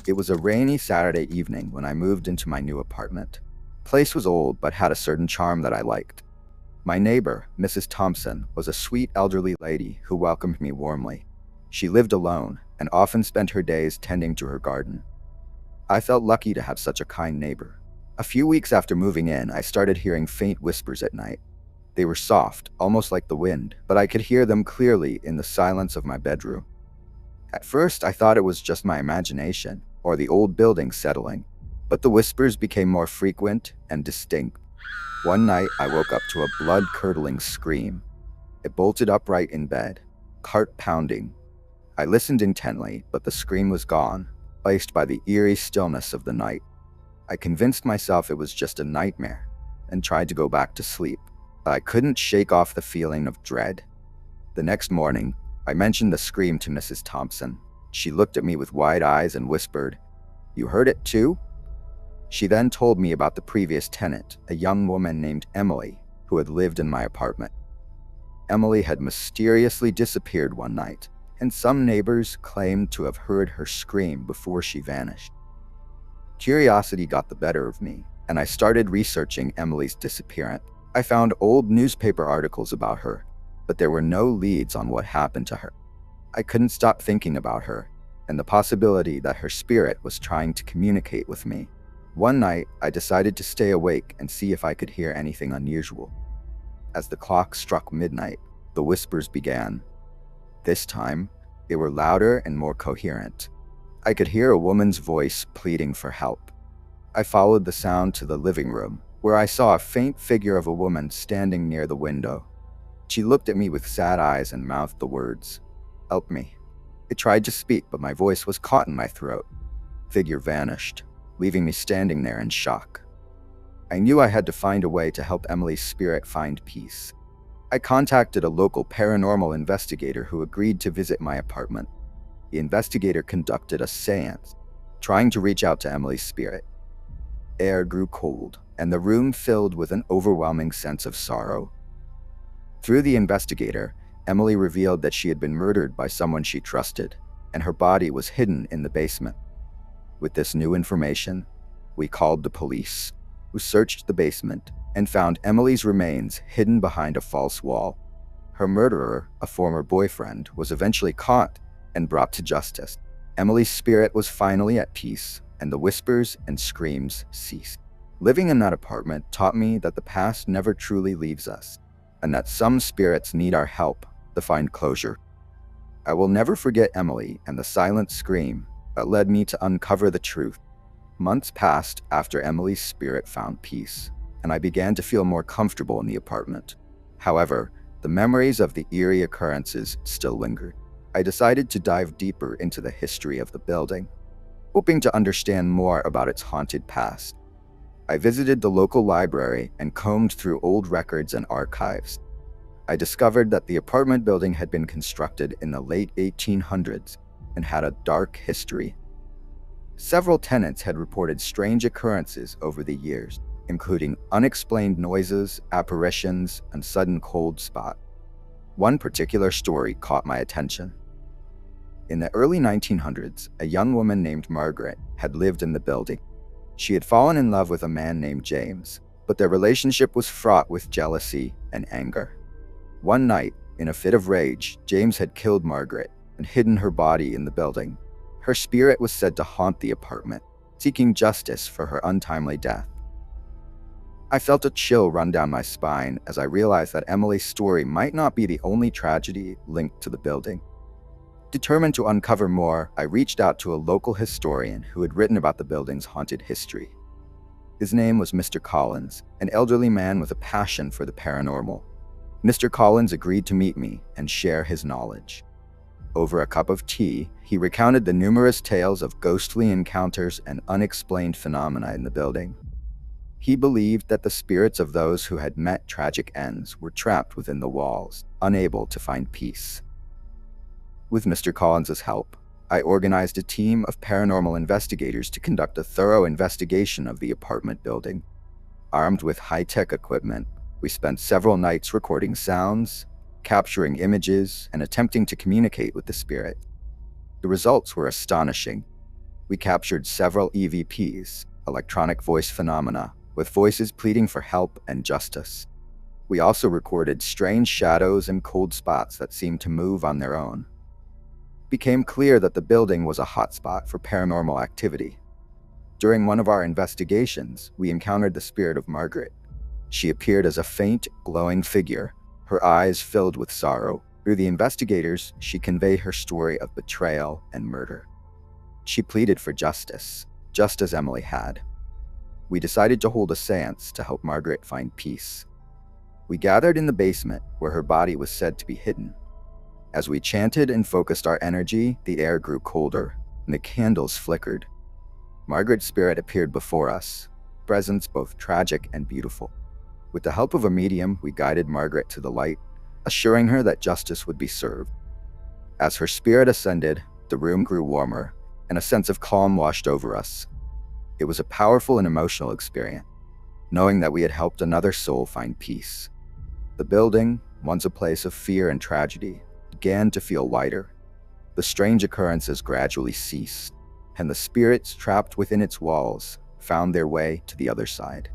It was a rainy Saturday evening when I moved into my new apartment. The place was old but had a certain charm that I liked. My neighbor, Mrs. Thompson, was a sweet elderly lady who welcomed me warmly. She lived alone and often spent her days tending to her garden. I felt lucky to have such a kind neighbor. A few weeks after moving in, I started hearing faint whispers at night. They were soft, almost like the wind, but I could hear them clearly in the silence of my bedroom. At first, I thought it was just my imagination, or the old building settling, but the whispers became more frequent and distinct. One night, I woke up to a blood-curdling scream. It bolted upright in bed, heart pounding. I listened intently, but the scream was gone, replaced by the eerie stillness of the night. I convinced myself it was just a nightmare, and tried to go back to sleep, but I couldn't shake off the feeling of dread. The next morning, I mentioned the scream to Mrs. Thompson. She looked at me with wide eyes and whispered, "You heard it too?" She then told me about the previous tenant, a young woman named Emily, who had lived in my apartment. Emily had mysteriously disappeared one night, and some neighbors claimed to have heard her scream before she vanished. Curiosity got the better of me, and I started researching Emily's disappearance. I found old newspaper articles about her, but there were no leads on what happened to her. I couldn't stop thinking about her, and the possibility that her spirit was trying to communicate with me. One night, I decided to stay awake and see if I could hear anything unusual. As the clock struck midnight, the whispers began. This time, they were louder and more coherent. I could hear a woman's voice pleading for help. I followed the sound to the living room, where I saw a faint figure of a woman standing near the window. She looked at me with sad eyes and mouthed the words, "Help me." I tried to speak, but my voice was caught in my throat. The figure vanished, leaving me standing there in shock. I knew I had to find a way to help Emily's spirit find peace. I contacted a local paranormal investigator who agreed to visit my apartment. The investigator conducted a seance, trying to reach out to Emily's spirit. Air grew cold, and the room filled with an overwhelming sense of sorrow. Through the investigator, Emily revealed that she had been murdered by someone she trusted, and her body was hidden in the basement. With this new information, we called the police, who searched the basement and found Emily's remains hidden behind a false wall. Her murderer, a former boyfriend, was eventually caught and brought to justice. Emily's spirit was finally at peace, and the whispers and screams ceased. Living in that apartment taught me that the past never truly leaves us, and that some spirits need our help to find closure. I will never forget Emily and the silent scream that led me to uncover the truth. Months passed after Emily's spirit found peace, and I began to feel more comfortable in the apartment. However, the memories of the eerie occurrences still lingered. I decided to dive deeper into the history of the building, hoping to understand more about its haunted past. I visited the local library and combed through old records and archives. I discovered that the apartment building had been constructed in the late 1800s and had a dark history. Several tenants had reported strange occurrences over the years, including unexplained noises, apparitions, and sudden cold spot. One particular story caught my attention. In the early 1900s, a young woman named Margaret had lived in the building. She had fallen in love with a man named James, but their relationship was fraught with jealousy and anger. One night, in a fit of rage, James had killed Margaret and hidden her body in the building. Her spirit was said to haunt the apartment, seeking justice for her untimely death. I felt a chill run down my spine as I realized that Emily's story might not be the only tragedy linked to the building. Determined to uncover more, I reached out to a local historian who had written about the building's haunted history. His name was Mr. Collins, an elderly man with a passion for the paranormal. Mr. Collins agreed to meet me and share his knowledge. Over a cup of tea, he recounted the numerous tales of ghostly encounters and unexplained phenomena in the building. He believed that the spirits of those who had met tragic ends were trapped within the walls, unable to find peace. With Mr. Collins's help, I organized a team of paranormal investigators to conduct a thorough investigation of the apartment building. Armed with high-tech equipment, we spent several nights recording sounds, capturing images, and attempting to communicate with the spirit. The results were astonishing. We captured several EVPs, electronic voice phenomena, with voices pleading for help and justice. We also recorded strange shadows and cold spots that seemed to move on their own. It became clear that the building was a hotspot for paranormal activity. During one of our investigations, we encountered the spirit of Margaret. She appeared as a faint, glowing figure, her eyes filled with sorrow. Through the investigators, she conveyed her story of betrayal and murder. She pleaded for justice, just as Emily had. We decided to hold a seance to help Margaret find peace. We gathered in the basement, where her body was said to be hidden. As we chanted and focused our energy, the air grew colder, and the candles flickered. Margaret's spirit appeared before us, presence both tragic and beautiful. With the help of a medium, we guided Margaret to the light, assuring her that justice would be served. As her spirit ascended, the room grew warmer, and a sense of calm washed over us. It was a powerful and emotional experience, knowing that we had helped another soul find peace. The building, once a place of fear and tragedy, began to feel lighter. The strange occurrences gradually ceased, and the spirits trapped within its walls found their way to the other side.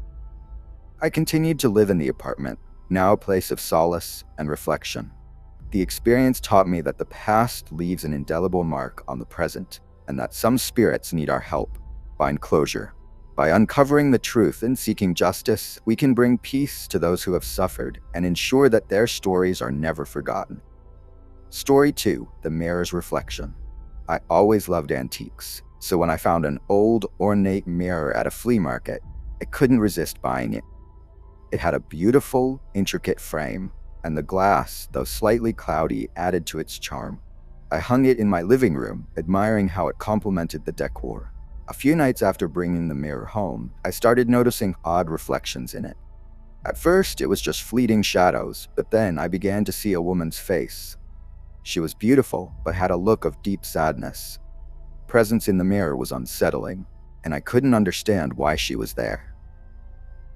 I continued to live in the apartment, now a place of solace and reflection. The experience taught me that the past leaves an indelible mark on the present, and that some spirits need our help, find closure. By uncovering the truth and seeking justice, we can bring peace to those who have suffered and ensure that their stories are never forgotten. Story 2: The Mirror's Reflection. I always loved antiques, so when I found an old, ornate mirror at a flea market, I couldn't resist buying it. It had a beautiful, intricate frame, and the glass, though slightly cloudy, added to its charm. I hung it in my living room, admiring how it complemented the decor. A few nights after bringing the mirror home, I started noticing odd reflections in it. At first, it was just fleeting shadows, but then I began to see a woman's face. She was beautiful, but had a look of deep sadness. Presence in the mirror was unsettling, and I couldn't understand why she was there.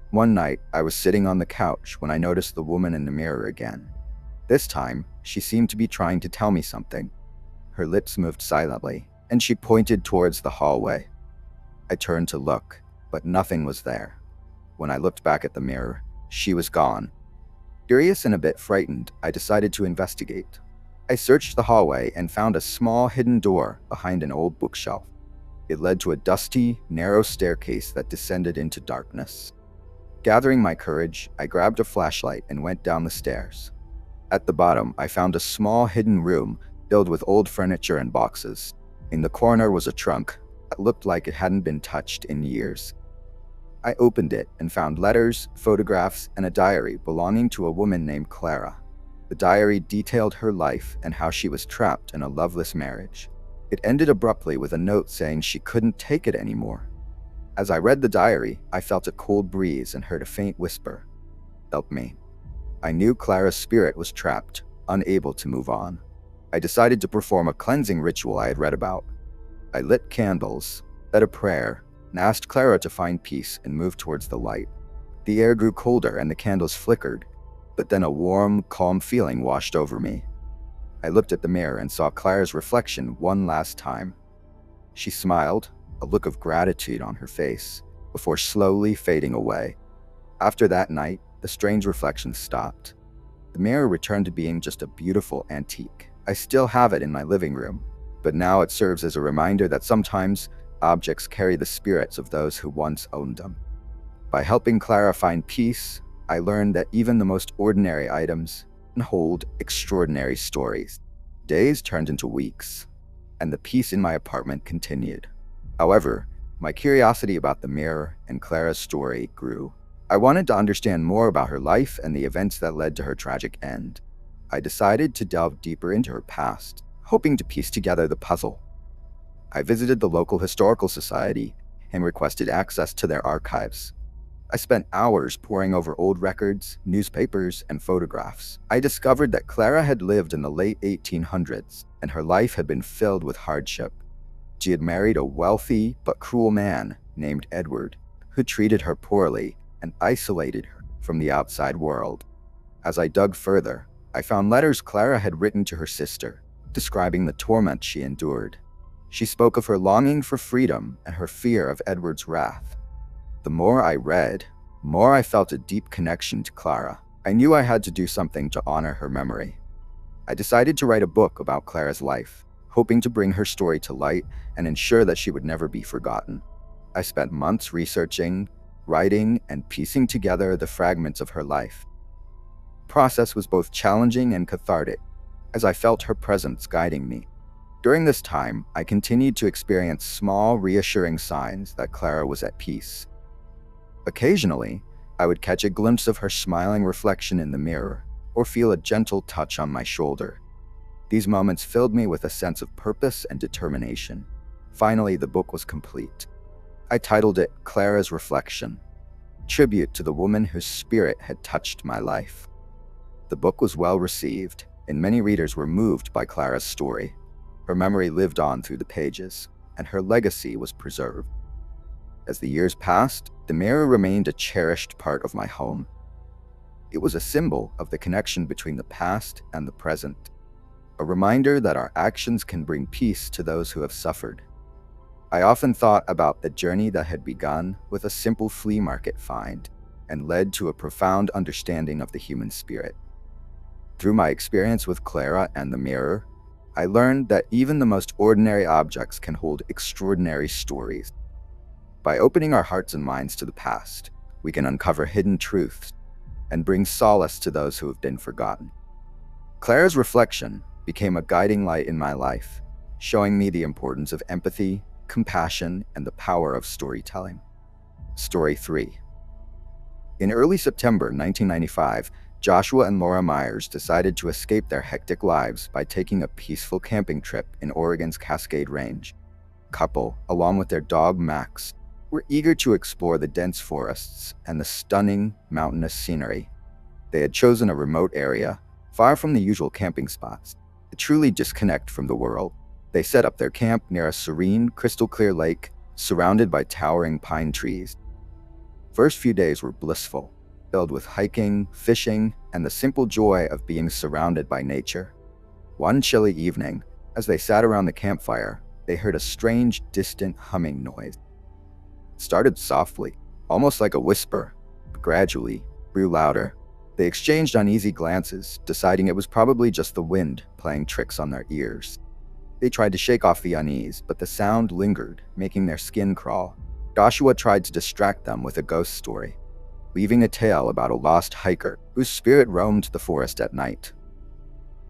One night, I was sitting on the couch when I noticed the woman in the mirror again. This time, she seemed to be trying to tell me something. Her lips moved silently, and she pointed towards the hallway. I turned to look, but nothing was there. When I looked back at the mirror, she was gone. Curious and a bit frightened, I decided to investigate. I searched the hallway and found a small hidden door behind an old bookshelf. It led to a dusty, narrow staircase that descended into darkness. Gathering my courage, I grabbed a flashlight and went down the stairs. At the bottom, I found a small hidden room filled with old furniture and boxes. In the corner was a trunk that looked like it hadn't been touched in years. I opened it and found letters, photographs, and a diary belonging to a woman named Clara. The diary detailed her life and how she was trapped in a loveless marriage. It ended abruptly with a note saying she couldn't take it anymore. As I read the diary, I felt a cold breeze and heard a faint whisper, "Help me." I knew Clara's spirit was trapped, unable to move on. I decided to perform a cleansing ritual I had read about. I lit candles, said a prayer, and asked Clara to find peace and move towards the light. The air grew colder and the candles flickered, but then a warm, calm feeling washed over me. I looked at the mirror and saw Clara's reflection one last time. She smiled, a look of gratitude on her face, before slowly fading away. After that night, the strange reflection stopped. The mirror returned to being just a beautiful antique. I still have it in my living room, but now it serves as a reminder that sometimes objects carry the spirits of those who once owned them. By helping Clara find peace, I learned that even the most ordinary items can hold extraordinary stories. Days turned into weeks, and the peace in my apartment continued. However, my curiosity about the mirror and Clara's story grew. I wanted to understand more about her life and the events that led to her tragic end. I decided to delve deeper into her past, hoping to piece together the puzzle. I visited the local historical society and requested access to their archives. I spent hours poring over old records, newspapers, and photographs. I discovered that Clara had lived in the late 1800s, and her life had been filled with hardship. She had married a wealthy but cruel man named Edward, who treated her poorly and isolated her from the outside world. As I dug further, I found letters Clara had written to her sister, describing the torment she endured. She spoke of her longing for freedom and her fear of Edward's wrath. The more I read, the more I felt a deep connection to Clara. I knew I had to do something to honor her memory. I decided to write a book about Clara's life, hoping to bring her story to light and ensure that she would never be forgotten. I spent months researching, writing, and piecing together the fragments of her life. The process was both challenging and cathartic, as I felt her presence guiding me. During this time, I continued to experience small, reassuring signs that Clara was at peace. Occasionally, I would catch a glimpse of her smiling reflection in the mirror, or feel a gentle touch on my shoulder. These moments filled me with a sense of purpose and determination. Finally, the book was complete. I titled it Clara's Reflection, tribute to the woman whose spirit had touched my life. The book was well received, and many readers were moved by Clara's story. Her memory lived on through the pages, and her legacy was preserved. As the years passed, the mirror remained a cherished part of my home. It was a symbol of the connection between the past and the present, a reminder that our actions can bring peace to those who have suffered. I often thought about the journey that had begun with a simple flea market find and led to a profound understanding of the human spirit. Through my experience with Clara and the mirror, I learned that even the most ordinary objects can hold extraordinary stories. By opening our hearts and minds to the past, we can uncover hidden truths and bring solace to those who have been forgotten. Clara's reflection became a guiding light in my life, showing me the importance of empathy, compassion, and the power of storytelling. Story 3. In early September 1995, Joshua and Laura Myers decided to escape their hectic lives by taking a peaceful camping trip in Oregon's Cascade Range. The couple, along with their dog Max, were eager to explore the dense forests and the stunning mountainous scenery. They had chosen a remote area, far from the usual camping spots, to truly disconnect from the world. They set up their camp near a serene, crystal-clear lake, surrounded by towering pine trees. First few days were blissful, filled with hiking, fishing, and the simple joy of being surrounded by nature. One chilly evening, as they sat around the campfire, they heard a strange, distant humming noise. It started softly, almost like a whisper, but gradually grew louder. They exchanged uneasy glances, deciding it was probably just the wind playing tricks on their ears. They tried to shake off the unease, but the sound lingered, making their skin crawl. Joshua tried to distract them with a ghost story, weaving a tale about a lost hiker whose spirit roamed the forest at night.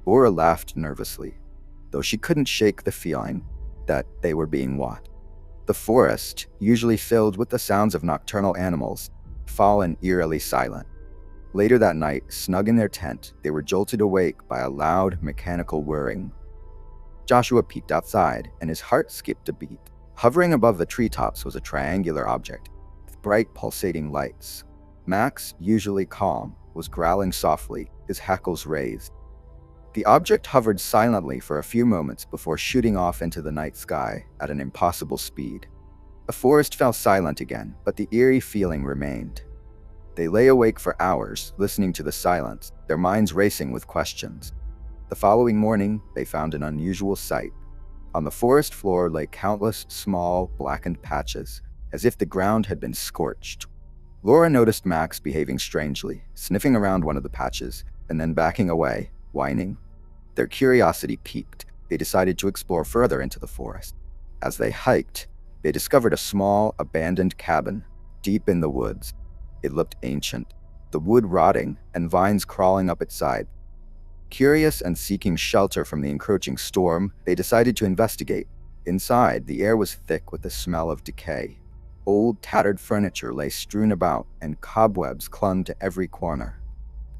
Laura laughed nervously, though she couldn't shake the feeling that they were being watched. The forest, usually filled with the sounds of nocturnal animals, had fallen eerily silent. Later that night, snug in their tent, they were jolted awake by a loud, mechanical whirring. Joshua peeked outside, and his heart skipped a beat. Hovering above the treetops was a triangular object, with bright, pulsating lights. Max, usually calm, was growling softly, his hackles raised. The object hovered silently for a few moments before shooting off into the night sky at an impossible speed. The forest fell silent again, but the eerie feeling remained. They lay awake for hours, listening to the silence, their minds racing with questions. The following morning, they found an unusual sight. On the forest floor lay countless small, blackened patches, as if the ground had been scorched. Laura noticed Max behaving strangely, sniffing around one of the patches, and then backing away, whining. Their curiosity piqued. They decided to explore further into the forest. As they hiked, they discovered a small, abandoned cabin, deep in the woods. It looked ancient, the wood rotting and vines crawling up its side. Curious and seeking shelter from the encroaching storm, they decided to investigate. Inside, the air was thick with the smell of decay. Old, tattered furniture lay strewn about, and cobwebs clung to every corner.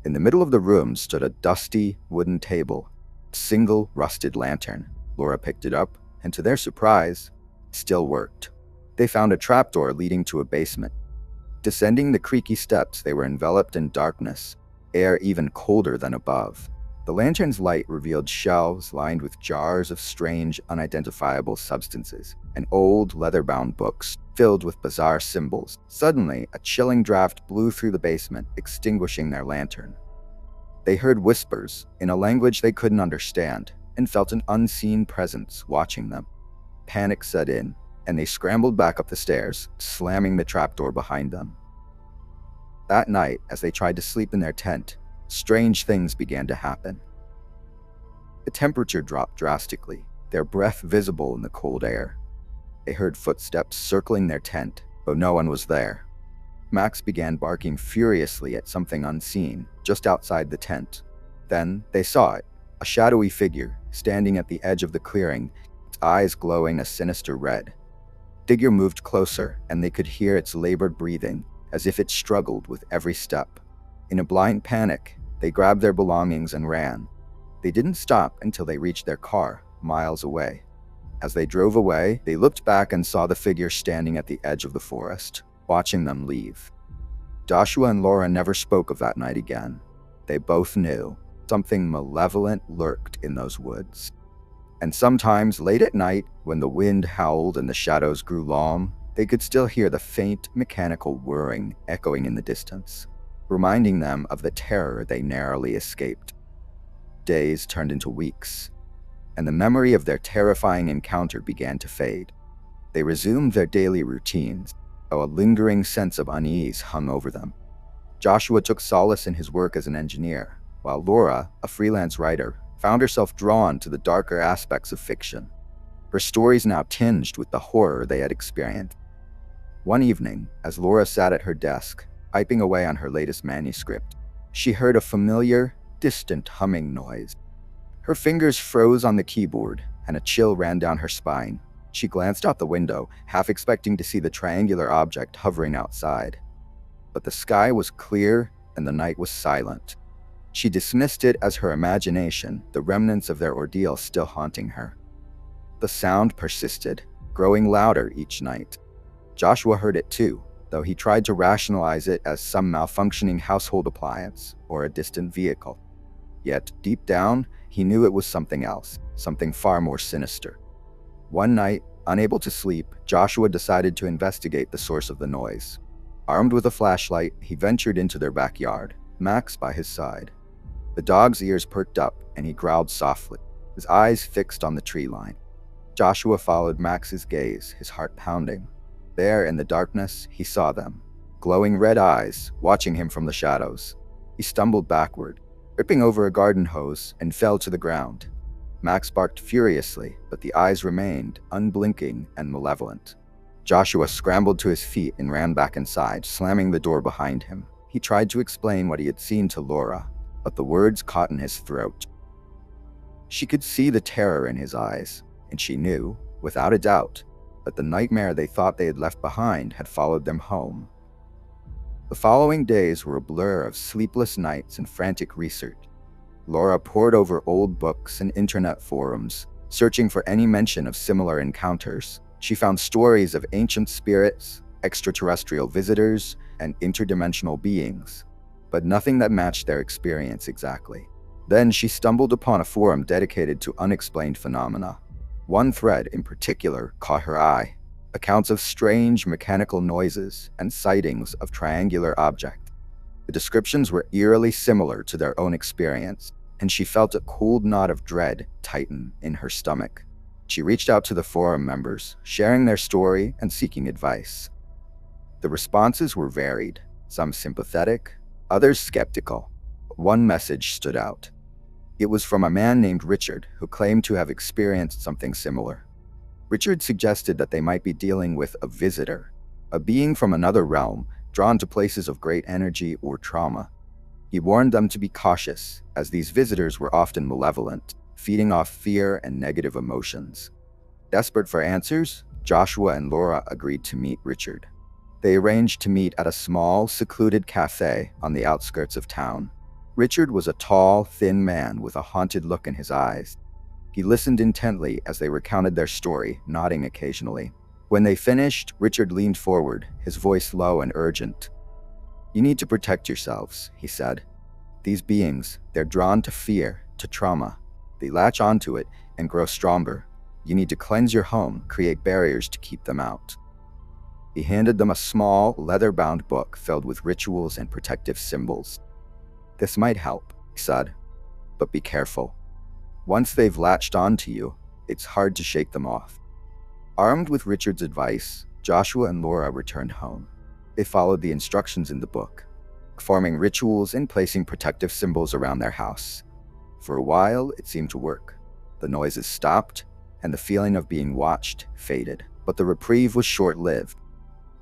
In the middle of the room stood a dusty, wooden table, a single rusted lantern. Laura picked it up, and to their surprise, it still worked. They found a trapdoor leading to a basement. Descending the creaky steps, they were enveloped in darkness, air even colder than above. The lantern's light revealed shelves lined with jars of strange, unidentifiable substances, and old, leather-bound books filled with bizarre symbols. Suddenly, a chilling draft blew through the basement, extinguishing their lantern. They heard whispers in a language they couldn't understand, and felt an unseen presence watching them. Panic set in, and they scrambled back up the stairs, slamming the trapdoor behind them. That night, as they tried to sleep in their tent, strange things began to happen. The temperature dropped drastically, their breath visible in the cold air. They heard footsteps circling their tent, but no one was there. Max began barking furiously at something unseen, just outside the tent. Then they saw it, a shadowy figure, standing at the edge of the clearing, its eyes glowing a sinister red. The figure moved closer, and they could hear its labored breathing, as if it struggled with every step. In a blind panic, they grabbed their belongings and ran. They didn't stop until they reached their car, miles away. As they drove away, they looked back and saw the figure standing at the edge of the forest, watching them leave. Joshua and Laura never spoke of that night again. They both knew something malevolent lurked in those woods. And sometimes, late at night, when the wind howled and the shadows grew long, they could still hear the faint, mechanical whirring echoing in the distance, reminding them of the terror they narrowly escaped. Days turned into weeks, and the memory of their terrifying encounter began to fade. They resumed their daily routines, though a lingering sense of unease hung over them. Joshua took solace in his work as an engineer, while Laura, a freelance writer, found herself drawn to the darker aspects of fiction. Her stories now tinged with the horror they had experienced. One evening, as Laura sat at her desk, typing away on her latest manuscript, she heard a familiar, distant humming noise. Her fingers froze on the keyboard, and a chill ran down her spine. She glanced out the window, half expecting to see the triangular object hovering outside. But the sky was clear, and the night was silent. She dismissed it as her imagination, the remnants of their ordeal still haunting her. The sound persisted, growing louder each night. Joshua heard it too, though he tried to rationalize it as some malfunctioning household appliance or a distant vehicle. Yet, deep down, he knew it was something else, something far more sinister. One night, unable to sleep, Joshua decided to investigate the source of the noise. Armed with a flashlight, he ventured into their backyard, Max by his side. The dog's ears perked up, and he growled softly, his eyes fixed on the tree line. Joshua followed Max's gaze, his heart pounding. There, in the darkness, he saw them, glowing red eyes, watching him from the shadows. He stumbled backward, tripping over a garden hose, and fell to the ground. Max barked furiously, but the eyes remained, unblinking and malevolent. Joshua scrambled to his feet and ran back inside, slamming the door behind him. He tried to explain what he had seen to Laura, but the words caught in his throat. She could see the terror in his eyes, and she knew, without a doubt, that the nightmare they thought they had left behind had followed them home. The following days were a blur of sleepless nights and frantic research. Laura pored over old books and internet forums, searching for any mention of similar encounters. She found stories of ancient spirits, extraterrestrial visitors, and interdimensional beings, but nothing that matched their experience exactly. Then she stumbled upon a forum dedicated to unexplained phenomena. One thread in particular caught her eye: accounts of strange mechanical noises and sightings of triangular objects. The descriptions were eerily similar to their own experience, and she felt a cold knot of dread tighten in her stomach. She reached out to the forum members, sharing their story and seeking advice. The responses were varied, some sympathetic, others skeptical. One message stood out. It was from a man named Richard, who claimed to have experienced something similar. Richard suggested that they might be dealing with a visitor, a being from another realm, drawn to places of great energy or trauma. He warned them to be cautious, as these visitors were often malevolent, feeding off fear and negative emotions. Desperate for answers, Joshua and Laura agreed to meet Richard. They arranged to meet at a small, secluded cafe on the outskirts of town. Richard was a tall, thin man with a haunted look in his eyes. He listened intently as they recounted their story, nodding occasionally. When they finished, Richard leaned forward, his voice low and urgent. "You need to protect yourselves," he said. "These beings, they're drawn to fear, to trauma. They latch onto it and grow stronger. You need to cleanse your home, create barriers to keep them out." He handed them a small, leather-bound book filled with rituals and protective symbols. "This might help," he said, "but be careful. Once they've latched onto you, it's hard to shake them off." Armed with Richard's advice, Joshua and Laura returned home. They followed the instructions in the book, performing rituals and placing protective symbols around their house. For a while, it seemed to work. The noises stopped, and the feeling of being watched faded. But the reprieve was short-lived.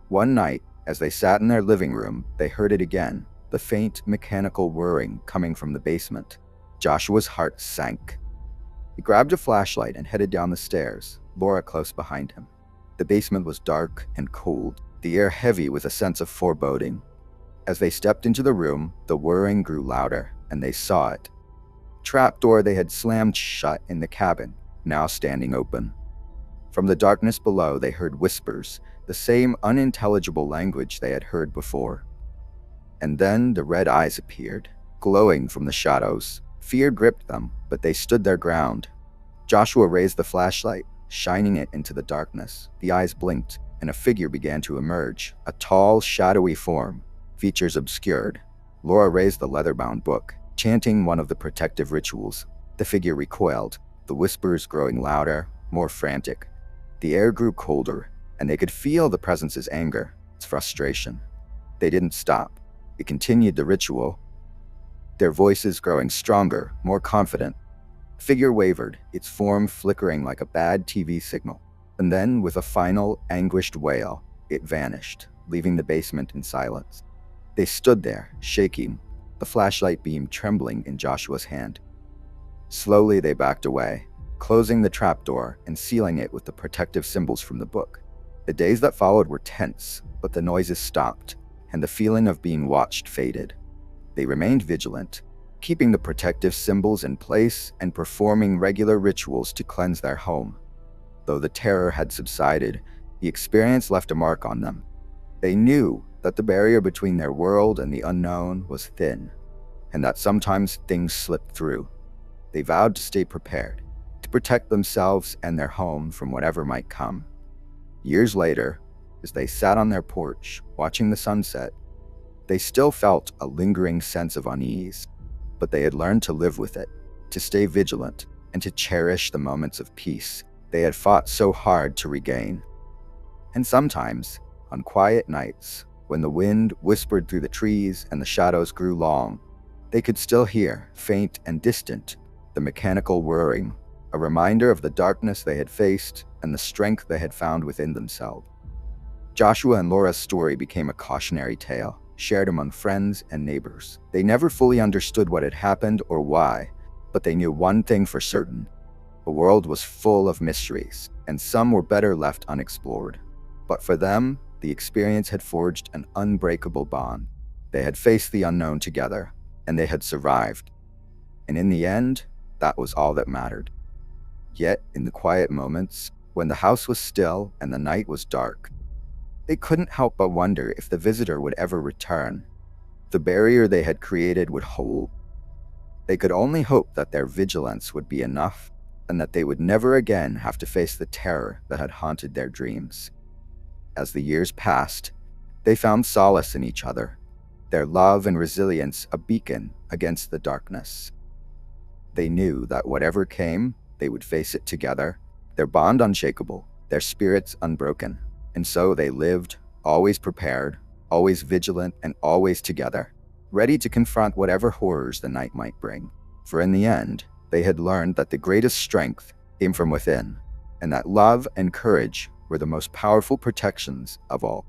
One night, as they sat in their living room, they heard it again, the faint mechanical whirring coming from the basement. Joshua's heart sank. He grabbed a flashlight and headed down the stairs, Laura close behind him. The basement was dark and cold, the air heavy with a sense of foreboding. As they stepped into the room, the whirring grew louder, and they saw it. Trapdoor they had slammed shut in the cabin, now standing open. From the darkness below, they heard whispers, the same unintelligible language they had heard before. And then the red eyes appeared, glowing from the shadows. Fear gripped them, but they stood their ground. Joshua raised the flashlight, shining it into the darkness. The eyes blinked, and a figure began to emerge, a tall, shadowy form, features obscured. Laura raised the leather-bound book, chanting one of the protective rituals. The figure recoiled, the whispers growing louder, more frantic. The air grew colder, and they could feel the presence's anger, its frustration. They didn't stop. It continued the ritual, their voices growing stronger, more confident. The figure wavered, its form flickering like a bad TV signal. And then, with a final, anguished wail, it vanished, leaving the basement in silence. They stood there, shaking, the flashlight beam trembling in Joshua's hand. Slowly they backed away, closing the trapdoor and sealing it with the protective symbols from the book. The days that followed were tense, but the noises stopped, and the feeling of being watched faded. They remained vigilant, keeping the protective symbols in place and performing regular rituals to cleanse their home. Though the terror had subsided, the experience left a mark on them. They knew that the barrier between their world and the unknown was thin, and that sometimes things slipped through. They vowed to stay prepared, to protect themselves and their home from whatever might come. Years later, as they sat on their porch, watching the sunset, they still felt a lingering sense of unease, but they had learned to live with it, to stay vigilant, and to cherish the moments of peace they had fought so hard to regain. And sometimes, on quiet nights, when the wind whispered through the trees and the shadows grew long, they could still hear, faint and distant, the mechanical whirring, a reminder of the darkness they had faced and the strength they had found within themselves. Joshua and Laura's story became a cautionary tale, shared among friends and neighbors. They never fully understood what had happened or why, but they knew one thing for certain. The world was full of mysteries, and some were better left unexplored. But for them, the experience had forged an unbreakable bond. They had faced the unknown together, and they had survived. And in the end, that was all that mattered. Yet, in the quiet moments, when the house was still and the night was dark, they couldn't help but wonder if the visitor would ever return. The barrier they had created would hold. They could only hope that their vigilance would be enough, and that they would never again have to face the terror that had haunted their dreams. As the years passed, they found solace in each other, their love and resilience a beacon against the darkness. They knew that whatever came, they would face it together, their bond unshakable, their spirits unbroken. And so they lived, always prepared, always vigilant, and always together, ready to confront whatever horrors the night might bring. For in the end, they had learned that the greatest strength came from within, and that love and courage were the most powerful protections of all.